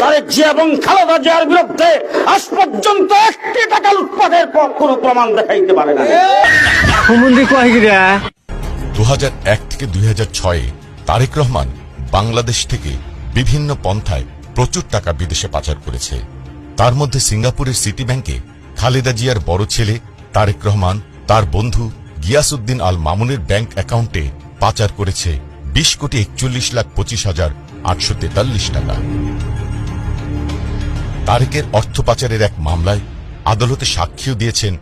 তারেক জিয়া এবং খালেদা জিয়ার বিরুদ্ধে আজ পর্যন্ত 1 টাকা লুটপাটের কোনো প্রমাণ দেখাইতে পারে না। 2001 থেকে 2006 তারেক রহমান বাংলাদেশ থেকে বিভিন্ন পন্থায় প্রচুর টাকা বিদেশে পাচার করেছে। তার মধ্যে সিঙ্গাপুরের সিটি ব্যাংকে খালেদা জিয়ার বড় ছেলে তারেক রহমান তার বন্ধু গিয়াসউদ্দিন আল মামুনের ব্যাংক অ্যাকাউন্টে পাচার করেছে 20,25,843 টাকা। তারেকের অর্থ পাচারের এক মামলায় আদালতে সাক্ষ্য দিয়েছেন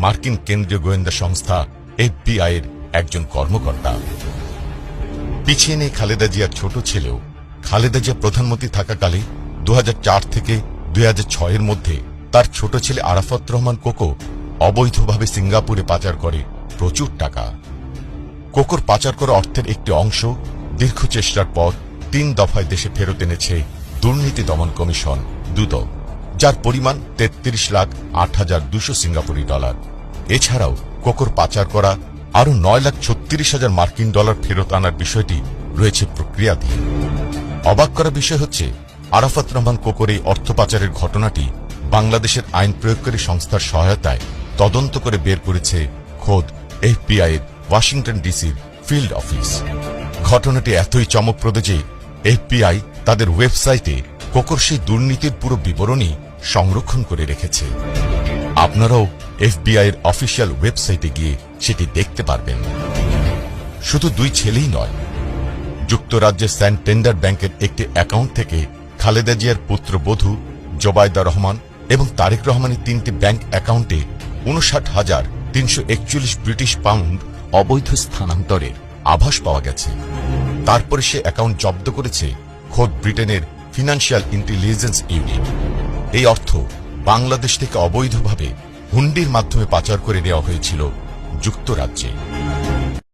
মার্কিন কেন্দ্রীয় গোয়েন্দা সংস্থা FBI এর একজন কর্মকর্তা। পিছিয়ে নেই খালেদা জিয়ার ছোট ছেলেও। খালেদা জিয়া প্রধানমন্ত্রী থাকাকালে 2004 থেকে 2006 এর মধ্যে তার ছোট ছেলে আরাফাত রহমান কোকো অবৈধভাবে সিঙ্গাপুরে পাচার করে প্রচুর টাকা। কোকোর পাচার করা অর্থের একটি অংশ দীর্ঘ চেষ্টার পর 3 দফায় দেশে ফেরত এনেছে দুর্নীতি দমন কমিশন দুদক, যার পরিমাণ 33,08,200 সিঙ্গাপুরি ডলার। এছাড়াও কোকোর পাচার করা আরো 9,36,000 মার্কিন ডলার ফেরত আনার বিষয়টি রয়েছে প্রক্রিয়াধীন। অবাক করা বিষয় হচ্ছে, আরাফাত রহমান কোকোর এই অর্থ পাচারের ঘটনাটি বাংলাদেশের আইন প্রয়োগকারী সংস্থার সহায়তায় তদন্ত করে বের করেছে খোদ FBI এর ওয়াশিংটন ডিসির ফিল্ড অফিস। ঘটনাটি এতই চমকপ্রদ যে FBI তাদের ওয়েবসাইটে কোকোর সেই দুর্নীতির পুরো বিবরণী সংরক্ষণ করে রেখেছে। আপনারাও FBI এর অফিসিয়াল ওয়েবসাইটে গিয়ে সেটি দেখতে পারবেন। শুধু 2 ছেলেই নয়, যুক্তরাজ্যের স্যান্টেন্ডার ব্যাংকের একটি অ্যাকাউন্ট থেকে খালেদা জিয়ার পুত্রবধূ জোবায়দা রহমান এবং তারেক রহমানের 3টি ব্যাংক অ্যাকাউন্টে 59,341 ব্রিটিশ পাউন্ড অবৈধ স্থানান্তরের আভাস পাওয়া গেছে। তারপরে সে অ্যাকাউন্ট জব্দ করেছে খোদ ব্রিটেনের ফিনান্সিয়াল ইন্টেলিজেন্স ইউনিট। এই অর্থ বাংলাদেশ থেকে অবৈধভাবে হুন্ডির মাধ্যমে পাচার করে নেওয়া হয়েছিল যুক্তরাজ্যে।